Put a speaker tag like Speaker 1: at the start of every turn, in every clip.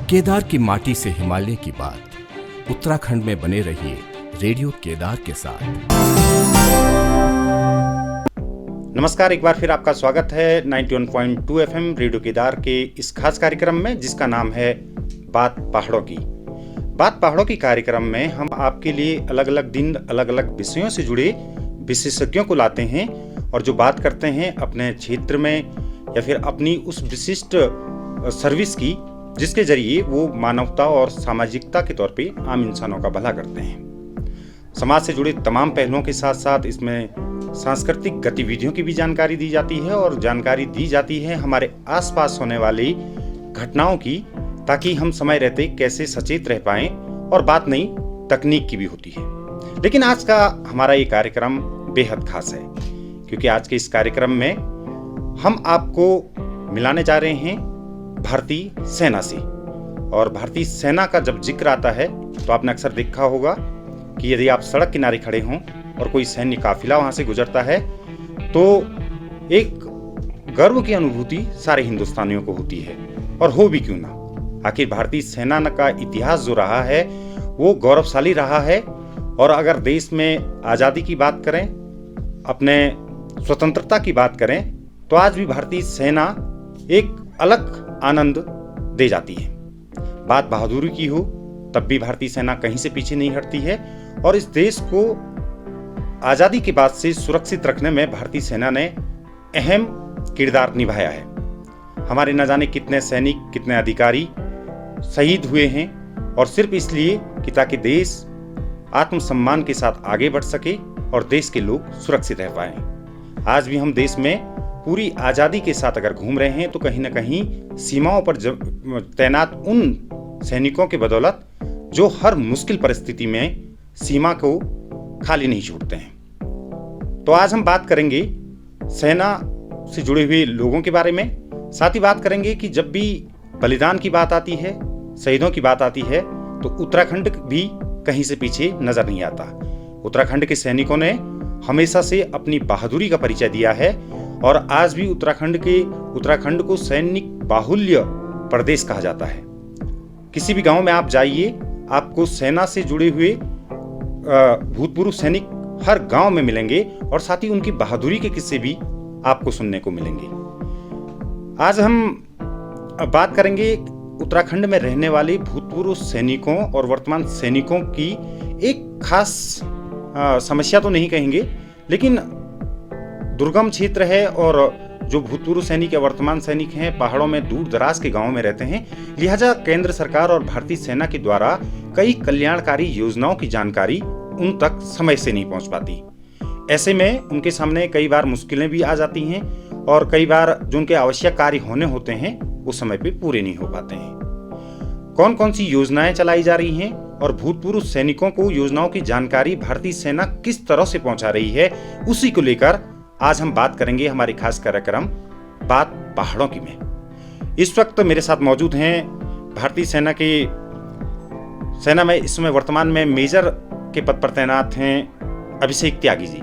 Speaker 1: केदार की माटी से हिमालय की बात, उत्तराखंड में बने रहिए रेडियो केदार के साथ।
Speaker 2: नमस्कार, एक बार फिर आपका स्वागत है 91.2 FM रेडियो केदार के इस खास कार्यक्रम में, जिसका नाम है बात पहाड़ों की। बात पहाड़ों की कार्यक्रम में हम आपके लिए अलग अलग दिन अलग अलग विषयों से जुड़े विशेषज्ञों को लाते हैं और जो बात करते हैं अपने क्षेत्र में या फिर अपनी उस विशिष्ट सर्विस की, जिसके जरिए वो मानवता और सामाजिकता के तौर पे आम इंसानों का भला करते हैं। समाज से जुड़े तमाम पहलुओं के साथ साथ इसमें सांस्कृतिक गतिविधियों की भी जानकारी दी जाती है और जानकारी दी जाती है हमारे आसपास होने वाली घटनाओं की, ताकि हम समय रहते कैसे सचेत रह पाएं। और बात नई तकनीक की भी होती है। लेकिन आज का हमारा ये कार्यक्रम बेहद खास है, क्योंकि आज के इस कार्यक्रम में हम आपको मिलाने जा रहे हैं भारतीय सेना से। और भारतीय सेना का जब जिक्र आता है तो आपने अक्सर देखा होगा कि यदि आप सड़क किनारे खड़े हों और कोई सैन्य काफिला वहां से गुजरता है तो एक गर्व की अनुभूति सारे हिंदुस्तानियों को होती है, और हो भी क्यों ना। आखिर भारतीय सेना का इतिहास जो रहा है वो गौरवशाली रहा है। और अगर देश में आज़ादी की बात करें, अपने स्वतंत्रता की बात करें, तो आज भी भारतीय सेना एक अलग आनंद दे जाती है। बात बहादुरी की हो तब भी भारतीय सेना कहीं से पीछे नहीं हटती है, और इस देश को आज़ादी के बाद से सुरक्षित रखने में भारतीय सेना ने अहम किरदार निभाया है। हमारे न जाने कितने सैनिक, कितने अधिकारी शहीद हुए हैं, और सिर्फ इसलिए कि ताकि देश आत्मसम्मान के साथ आगे बढ़ सके और देश के लोग सुरक्षित रह पाएं। आज भी हम देश में पूरी आज़ादी के साथ अगर घूम रहे हैं तो कहीं ना कहीं सीमाओं पर तैनात उन सैनिकों के बदौलत जो हर मुश्किल परिस्थिति में सीमा को खाली नहीं छोड़ते हैं। तो आज हम बात करेंगे सेना से जुड़े हुए लोगों के बारे में। साथ ही बात करेंगे कि जब भी बलिदान की बात आती है, शहीदों की बात आती है, तो उत्तराखंड भी कहीं से पीछे नजर नहीं आता। उत्तराखंड के सैनिकों ने हमेशा से अपनी बहादुरी का परिचय दिया है, और आज भी उत्तराखंड को सैनिक बाहुल्य प्रदेश कहा जाता है। किसी भी गांव में आप जाइए, आपको सेना से जुड़े हुए भूतपूर्व सैनिक हर गांव में मिलेंगे, और साथ ही उनकी बहादुरी के किस्से भी आपको सुनने को मिलेंगे। आज हम बात करेंगे उत्तराखंड में रहने वाले भूतपूर्व सैनिकों और वर्तमान सैनिकों की एक खास समस्या तो नहीं कहेंगे, लेकिन दुर्गम क्षेत्र है, और जो भूतपूर्व सैनिक या वर्तमान सैनिक हैं पहाड़ों में दूर दराज के गांवों में रहते हैं। लिहाजा केंद्र सरकार और भारतीय सेना के द्वारा कई कल्याणकारी योजनाओं की जानकारी उन तक समय से नहीं पहुंच पाती। ऐसे में उनके सामने कई बार मुश्किलें भी आ जाती हैं, और कई बार जो उनके आवश्यक कार्य होने होते हैं वो समय पे पूरे नहीं हो पाते हैं। कौन कौन सी योजनाएं चलाई जा रही हैं और भूतपूर्व सैनिकों को योजनाओं की जानकारी भारतीय सेना किस तरह से पहुंचा रही है, उसी को लेकर आज हम बात करेंगे हमारी खास कार्यक्रम बात पहाड़ों की में। इस वक्त मेरे साथ मौजूद हैं भारतीय सेना में इस समय वर्तमान में मेजर के पद पर तैनात हैं अभिषेक त्यागी जी।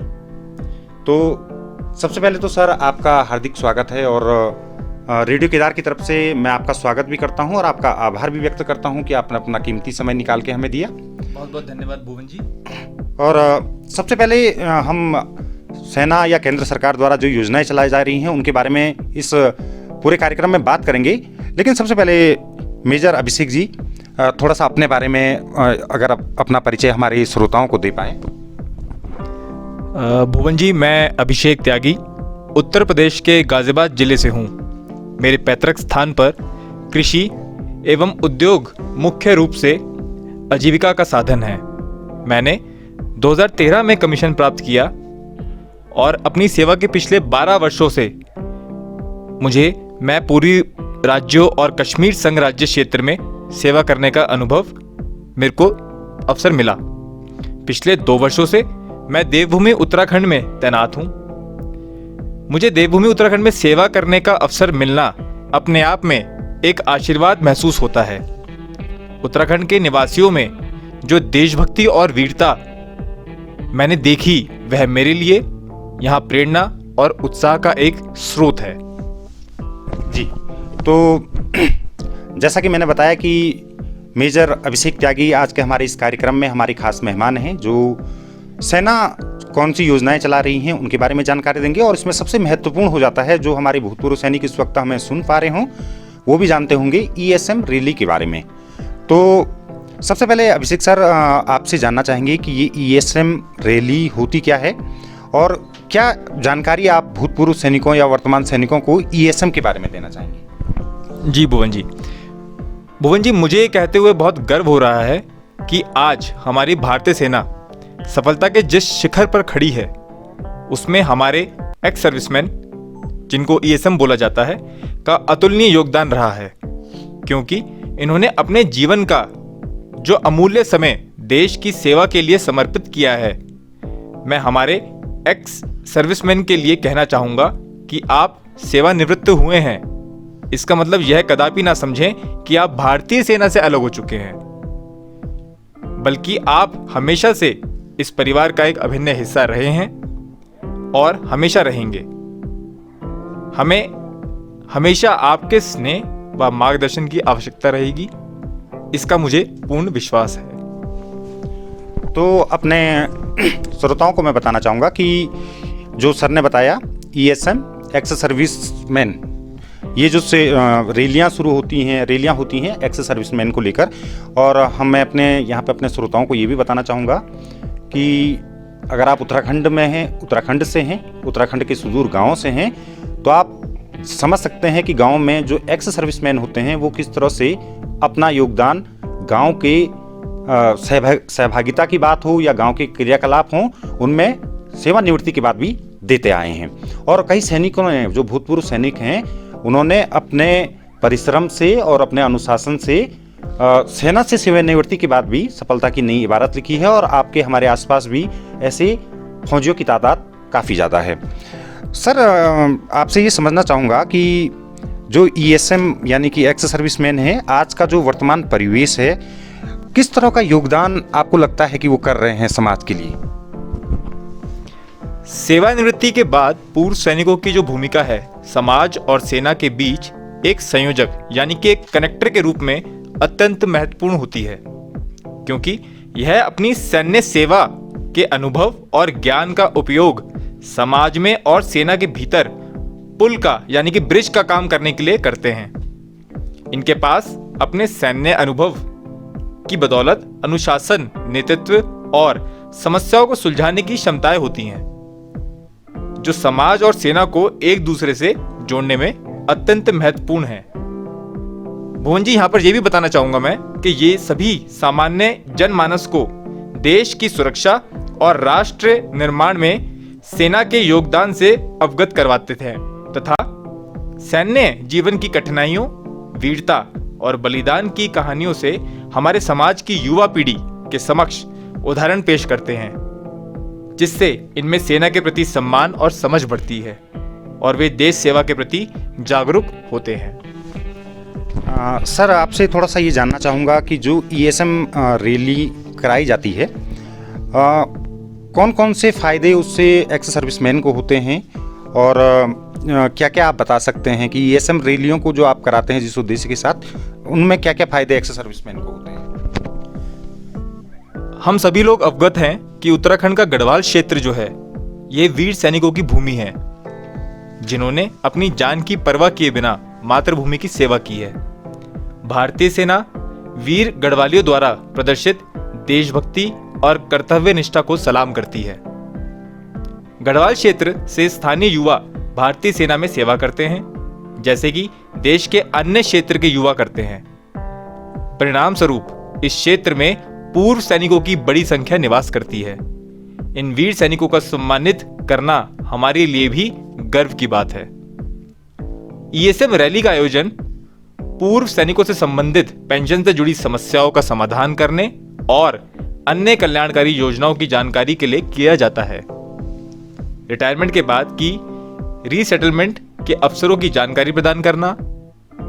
Speaker 2: तो सबसे पहले तो सर आपका हार्दिक स्वागत है, और रेडियो केदार की तरफ से मैं आपका स्वागत भी करता हूं और आपका आभार भी व्यक्त करता हूं कि आपने अपना कीमती समय निकाल के हमें दिया।
Speaker 3: बहुत बहुत धन्यवाद भुवन जी।
Speaker 2: और सबसे पहले हम सेना या केंद्र सरकार द्वारा जो योजनाएं चलाई जा रही हैं उनके बारे में इस पूरे कार्यक्रम में बात करेंगे। लेकिन सबसे पहले मेजर अभिषेक जी, थोड़ा सा अपने बारे में अगर अपना परिचय हमारे श्रोताओं को दे पाएं।
Speaker 3: भुवन जी, मैं अभिषेक त्यागी उत्तर प्रदेश के गाजियाबाद जिले से हूँ। मेरे पैतृक स्थान पर कृषि एवं उद्योग मुख्य रूप से आजीविका का साधन है। मैंने 2013 में कमीशन प्राप्त किया, और अपनी सेवा के पिछले 12 वर्षों से मैं पूर्वी राज्यों और कश्मीर संघ राज्य क्षेत्र में सेवा करने का अनुभव मेरे को अवसर मिला। पिछले 2 वर्षों से मैं देवभूमि उत्तराखंड में तैनात हूँ। मुझे देवभूमि उत्तराखंड में सेवा करने का अवसर मिलना अपने आप में एक आशीर्वाद महसूस होता है। उत्तराखंड के निवासियों में जो देशभक्ति और वीरता मैंने देखी, वह मेरे लिए यहाँ प्रेरणा और उत्साह का एक स्रोत है।
Speaker 2: जी, तो जैसा कि मैंने बताया कि मेजर अभिषेक त्यागी आज के हमारे इस कार्यक्रम में हमारी खास मेहमान हैं, जो सेना कौन सी योजनाएं चला रही हैं उनके बारे में जानकारी देंगे। और इसमें सबसे महत्वपूर्ण हो जाता है, जो हमारे भूतपूर्व सैनिक इस वक्त हमें सुन पा रहे हों वो भी जानते होंगे ESM रैली के बारे में। तो सबसे पहले अभिषेक सर, आपसे जानना चाहेंगे कि ये ESM रैली होती क्या है और क्या जानकारी आप भूतपूर्व सैनिकों या वर्तमान सैनिकों को ESM के बारे में देना चाहेंगे?
Speaker 3: जी भुवन जी, मुझे ये कहते हुए बहुत गर्व हो रहा है कि आज हमारी भारतीय सेना सफलता के जिस शिखर पर खड़ी है उसमें हमारे एक्स सर्विसमैन, जिनको ESM बोला जाता है, का अतुलनीय योगदान रहा है, क्योंकि इन्होंने अपने जीवन का जो अमूल्य समय देश की सेवा के लिए समर्पित किया है। मैं हमारे एक्स सर्विसमैन के लिए कहना चाहूँगा कि आप सेवानिवृत्त हुए हैं, इसका मतलब यह कदापि ना समझें कि आप भारतीय सेना से अलग हो चुके हैं, बल्कि आप हमेशा से इस परिवार का एक अभिन्न हिस्सा रहे हैं और हमेशा रहेंगे। हमें हमेशा आपके स्नेह व मार्गदर्शन की आवश्यकता रहेगी, इसका मुझे पूर्ण विश्वास है।
Speaker 2: तो अपने श्रोताओं को मैं बताना चाहूँगा कि जो सर ने बताया ESM एक्स सर्विसमैन, ये जो से रैलियाँ होती हैं एक्स सर्विसमैन को लेकर। और मैं अपने यहाँ पे अपने श्रोताओं को ये भी बताना चाहूँगा कि अगर आप उत्तराखंड में हैं, उत्तराखंड से हैं, उत्तराखंड के सुदूर गाँव से हैं, तो आप समझ सकते हैं कि गांव में जो एक्स सर्विसमैन होते हैं वो किस तरह से अपना योगदान गांव के सहभागिता की बात हो या गांव के क्रियाकलाप हों, उनमें सेवानिवृत्ति के बाद भी देते आए हैं। और कई सैनिकों ने, जो भूतपूर्व सैनिक हैं, उन्होंने अपने परिश्रम से और अपने अनुशासन से सेना से सेवानिवृत्ति के बाद भी सफलता की नई इबारत लिखी है। और आपके हमारे आसपास भी ऐसे फौजियों की तादाद काफ़ी ज़्यादा है। सर, आपसे ये समझना चाहूँगा कि जो ESM यानी कि एक्स सर्विसमैन है, आज का जो वर्तमान परिवेश है, किस तरह का योगदान आपको लगता है कि वो कर रहे हैं समाज के लिए?
Speaker 3: सेवानिवृत्ति के बाद पूर्व सैनिकों की जो भूमिका है समाज और सेना के बीच एक संयोजक यानी कि एक कनेक्टर के रूप में अत्यंत महत्वपूर्ण होती है, क्योंकि यह अपनी सैन्य सेवा के अनुभव और ज्ञान का उपयोग समाज में और सेना के भीतर पुल का यानी कि ब्रिज का काम करने के लिए करते हैं। इनके पास अपने सैन्य अनुभव की बदौलत अनुशासन, नेतृत्व और समस्याओं को सुलझाने की क्षमताएं होती हैं, जो समाज और सेना को एक दूसरे से जोड़ने में अत्यंत महत्वपूर्ण है। भुवन जी, यहाँ पर यह भी बताना चाहूंगा मैं कि ये सभी सामान्य जनमानस को देश की सुरक्षा और राष्ट्र निर्माण में सेना के योगदान से अवगत करवाते थे तथा सैन्य जीवन की कठिनाइयों, वीरता और बलिदान की कहानियों से हमारे समाज की युवा पीढ़ी के समक्ष उदाहरण पेश करते हैं, जिससे इनमें सेना के प्रति सम्मान और समझ बढ़ती है और वे देश सेवा के प्रति जागरूक होते हैं।
Speaker 2: सर, आपसे थोड़ा सा ये जानना चाहूँगा कि जो ESM रैली कराई जाती है, कौन कौन से फ़ायदे उससे एक्स सर्विसमैन को होते हैं और क्या क्या आप बता सकते हैं कि ESM रैलियों को जो आप कराते हैं जिस उद्देश्य के साथ, उनमें क्या क्या फ़ायदे एक्स सर्विसमैन को होते हैं?
Speaker 3: हम सभी लोग अवगत हैं कि उत्तराखंड का गढ़वाल क्षेत्र जो है, ये वीर सैनिकों की भूमि है, जिन्होंने अपनी जान की परवाह किए बिना मातृभूमि की सेवा की है। भारतीय सेना वीर गढ़वालियों द्वारा प्रदर्शित देशभक्ति और कर्तव्य निष्ठा को सलाम करती है। गढ़वाल क्षेत्र से स्थानीय युवा भारतीय सेना में सेवा करते हैं, जैसे कि देश के अन्य क्षेत्र के युवा करते हैं। परिणाम स्वरूप इस क्षेत्र में पूर्व सैनिकों की बड़ी संख्या निवास करती है। इन वीर सैनिकों का सम्मानित करना हमारे लिए भी गर्व की बात है। ESM रैली का आयोजन पूर्व सैनिकों से संबंधित पेंशन से जुड़ी समस्याओं का समाधान करने और अन्य कल्याणकारी योजनाओं की जानकारी के लिए किया जाता है। रिटायरमेंट के बाद की रीसेटलमेंट के अवसरों की जानकारी प्रदान करना,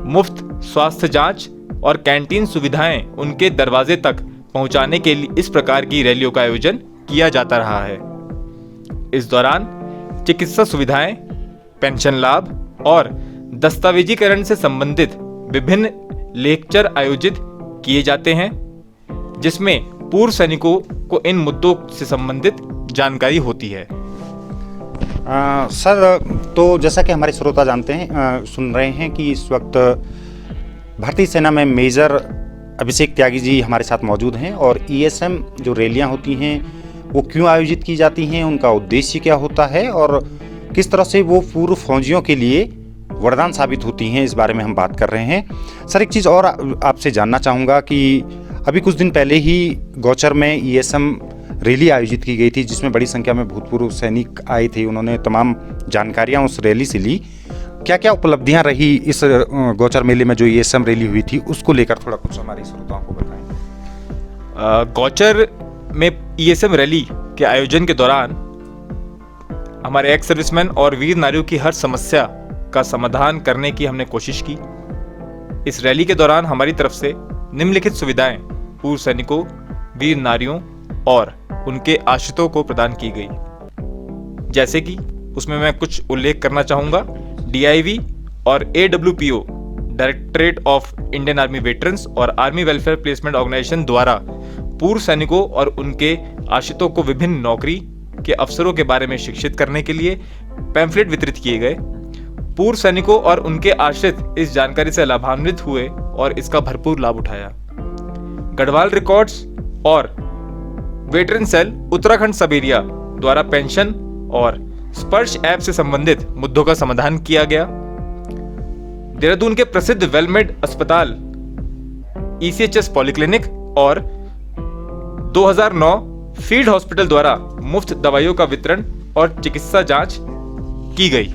Speaker 3: मुफ्त स्वास्थ्य जांच और कैंटीन सुविधाएं उनके दरवाजे तक पहुंचाने के लिए इस प्रकार की रैलियों का आयोजन किया जाता रहा है। इस दौरान चिकित्सा सुविधाएं, पेंशन लाभ और दस्तावेजीकरण से संबंधित विभिन्न लेक्चर आयोजित किए जाते हैं जिसमें पूर्व सैनिकों को इन मुद्दों से संबंधित जानकारी होती है।
Speaker 2: सर, तो जैसा कि हमारे श्रोता जानते हैं, सुन रहे हैं कि इस वक्त भारतीय सेना में मेजर अभिषेक त्यागी जी हमारे साथ मौजूद हैं और ESM जो रैलियां होती हैं वो क्यों आयोजित की जाती हैं, उनका उद्देश्य क्या होता है और किस तरह से वो पूर्व फौजियों के लिए वरदान साबित होती हैं, इस बारे में हम बात कर रहे हैं। सर, एक चीज़ और आपसे जानना चाहूँगा कि अभी कुछ दिन पहले ही गौचर में ESM रैली आयोजित की गई थी जिसमें बड़ी संख्या में भूतपूर्व सैनिक आए थे। उन्होंने तमाम जानकारियाँ उस रैली से ली। क्या क्या उपलब्धियाँ रही इस गौचर मेले में जो ESM रैली हुई थी, उसको लेकर थोड़ा कुछ हमारे श्रोताओं को बताएं।
Speaker 3: गौचर में ESM रैली के आयोजन के दौरान हमारे एक्स सर्विसमैन और वीर नारियों की हर समस्या का समाधान करने की हमने कोशिश की। इस रैली के दौरान हमारी तरफ से निम्नलिखित सुविधाएं पूर्व सैनिकों, वीर नारियों और उनके आश्रितों को प्रदान की गई, जैसे कि उसमें मैं कुछ उल्लेख करना चाहूँगा। DIV और AWPO directorate of Indian army veterans और आर्मी वेलफेयर प्लेसमेंट ऑर्गेनाइजेशन द्वारा पूर्व सैनिकों और उनके आश्रितों को विभिन्न नौकरी के अवसरों के बारे में शिक्षित करने के लिए पैम्फलेट वितरित किए गए। पूर्व सैनिकों और उनके आश्रित इस जानकारी से लाभान्वित हुए और इसका भरपूर लाभ उठाया। गढ़वाल रिकॉर्ड्स और वेटरन सेल उत्तराखंड सब एरिया द्वारा पेंशन और स्पर्श ऐप से संबंधित मुद्दों का समाधान किया गया। देहरादून के प्रसिद्ध वेलमेड अस्पताल ECHS पॉलिक्लिनिक और 2009 फील्ड हॉस्पिटल द्वारा मुफ्त दवाइयों का वितरण और चिकित्सा जांच की गई।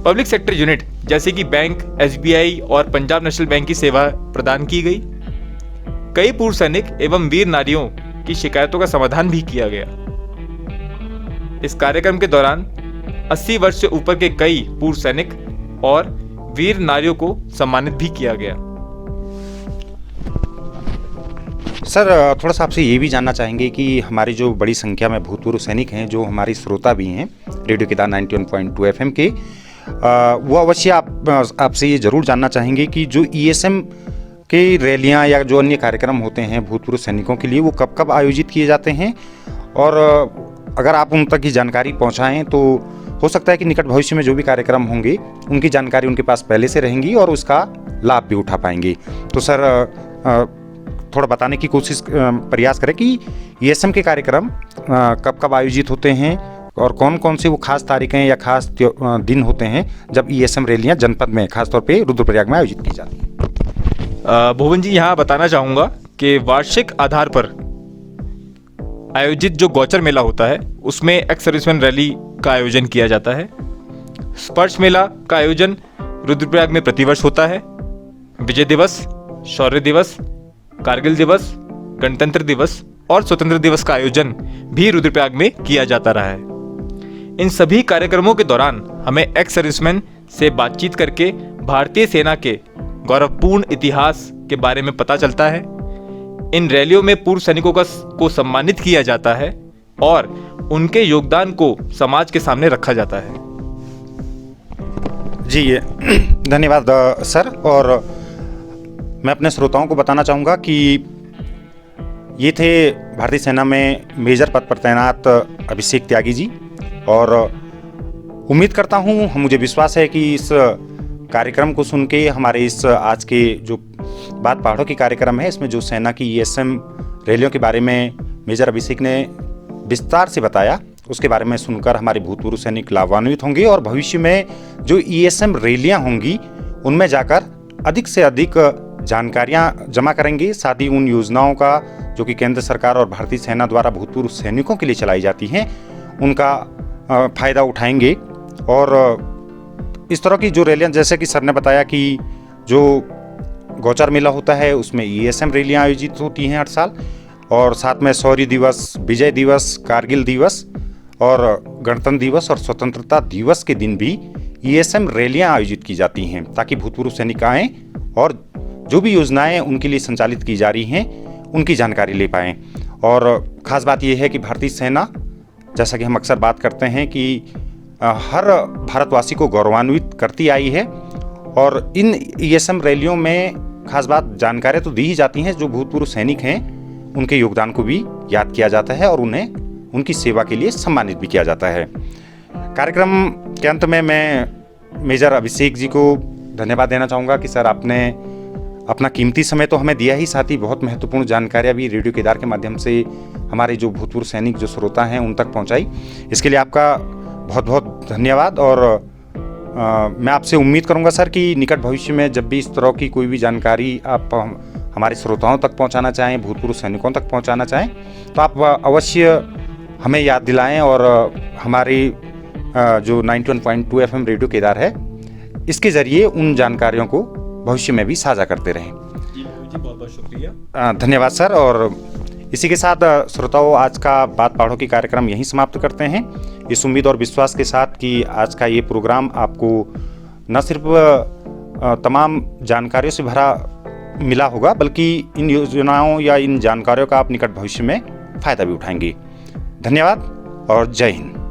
Speaker 3: पब्लिक सेक्टर यूनिट जैसे कि बैंक, SBI और पंजाब नेशनल बैंक की सेवा प्रदान की गई। कई पूर्व सैनिक एवं वीर नारियों की शिकायतों का समाधान भी किया गया। इस कार्यक्रम के दौरान 80 वर्ष से ऊपर के कई पूर्व सैनिक और वीर नारियों को सम्मानित भी किया गया।
Speaker 2: सर, थोड़ा सा आपसे ये भी जानना चाहेंगे कि हमारी जो बड़ी संख्या में भूतपूर्व सैनिक हैं, जो हमारी श्रोता भी हैं रेडियो केदार 91.2 FM के, वो अवश्य आपसे ये ज़रूर जानना चाहेंगे कि जो ESM के रैलियां या जो अन्य कार्यक्रम होते हैं भूतपूर्व सैनिकों के लिए, वो कब कब आयोजित किए जाते हैं, और अगर आप उन तक की जानकारी पहुंचाएं तो हो सकता है कि निकट भविष्य में जो भी कार्यक्रम होंगे उनकी जानकारी उनके पास पहले से रहेंगी और उसका लाभ भी उठा पाएंगे। तो सर, थोड़ा बताने की प्रयास करें कि ESM के कार्यक्रम कब कब आयोजित होते हैं और कौन कौन से वो खास तारीखें या खास दिन होते हैं जब ESM रैलियां जनपद में, खासतौर पे रुद्रप्रयाग में आयोजित की जाती हैं।
Speaker 3: भुवन जी, यहाँ बताना चाहूँगा कि वार्षिक आधार पर आयोजित जो गौचर मेला होता है उसमें एक्स सर्विसमैन रैली का आयोजन किया जाता है। स्पर्श मेला का आयोजन रुद्रप्रयाग में प्रतिवर्ष होता है। विजय दिवस, शौर्य दिवस, कारगिल दिवस, गणतंत्र दिवस और स्वतंत्र दिवस का आयोजन भी रुद्रप्रयाग में किया जाता रहा है। इन सभी कार्यक्रमों के दौरान हमें एक्स सर्विसमैन से बातचीत करके भारतीय सेना के गौरवपूर्ण इतिहास के बारे में पता चलता है। इन रैलियों में पूर्व सैनिकों को सम्मानित किया जाता है और उनके योगदान को समाज के सामने रखा जाता है।
Speaker 2: जी, धन्यवाद सर। और मैं अपने श्रोताओं को बताना चाहूँगा कि ये थे भारतीय सेना में मेजर पद पर तैनात अभिषेक त्यागी जी, और उम्मीद करता हूँ, मुझे विश्वास है कि इस कार्यक्रम को सुन के हमारे इस आज के जो बात पहाड़ों की कार्यक्रम है, इसमें जो सेना की ESM रैलियों के बारे में मेजर अभिषेक ने विस्तार से बताया, उसके बारे में सुनकर हमारे भूतपूर्व सैनिक लाभान्वित होंगे और भविष्य में जो ESM रैलियां होंगी उनमें जाकर अधिक से अधिक जानकारियां जमा करेंगे। साथ ही उन योजनाओं का जो कि केंद्र सरकार और भारतीय सेना द्वारा भूतपूर्व सैनिकों के लिए चलाई जाती हैं, उनका फ़ायदा उठाएंगे। और इस तरह की जो रैलियां, जैसे कि सर ने बताया कि जो गौचर मेला होता है उसमें ESM रैलियां आयोजित होती हैं हर साल, और साथ में शौर्य दिवस, विजय दिवस, कारगिल दिवस और गणतंत्र दिवस और स्वतंत्रता दिवस के दिन भी ESM रैलियां आयोजित की जाती हैं, ताकि भूतपूर्व सैनिक आएँ और जो भी योजनाएं उनके लिए संचालित की जा रही हैं उनकी जानकारी ले पाएँ। और ख़ास बात यह है कि भारतीय सेना, जैसा कि हम अक्सर बात करते हैं कि हर भारतवासी को गौरवान्वित करती आई है, और इन ईएसएम रैलियों में खास बात जानकारियाँ तो दी ही जाती हैं, जो भूतपूर्व सैनिक हैं उनके योगदान को भी याद किया जाता है और उन्हें उनकी सेवा के लिए सम्मानित भी किया जाता है। कार्यक्रम के अंत में मैं मेजर अभिषेक जी को धन्यवाद देना चाहूँगा कि सर आपने अपना कीमती समय तो हमें दिया ही, साथ ही बहुत महत्वपूर्ण जानकारियाँ भी रेडियो केदार के माध्यम से हमारे जो भूतपूर्व सैनिक जो श्रोता हैं उन तक पहुँचाई। इसके लिए आपका बहुत बहुत धन्यवाद। और मैं आपसे उम्मीद करूँगा सर कि निकट भविष्य में जब भी इस तरह की कोई भी जानकारी आप हमारे श्रोताओं तक पहुँचाना चाहें, भूतपूर्व सैनिकों तक पहुँचाना चाहें, तो आप अवश्य हमें याद दिलाएं और हमारी जो 91.2 FM रेडियो केदार है इसके ज़रिए उन जानकारियों को भविष्य में भी साझा करते रहें।
Speaker 3: जी बहुत बहुत शुक्रिया।
Speaker 2: धन्यवाद सर। और इसी के साथ श्रोताओं, आज का बात पहाड़ों की कार्यक्रम यहीं समाप्त करते हैं, इस उम्मीद और विश्वास के साथ कि आज का ये प्रोग्राम आपको न सिर्फ तमाम जानकारियों से भरा मिला होगा, बल्कि इन योजनाओं या इन जानकारियों का आप निकट भविष्य में फ़ायदा भी उठाएंगे। धन्यवाद और जय हिंद।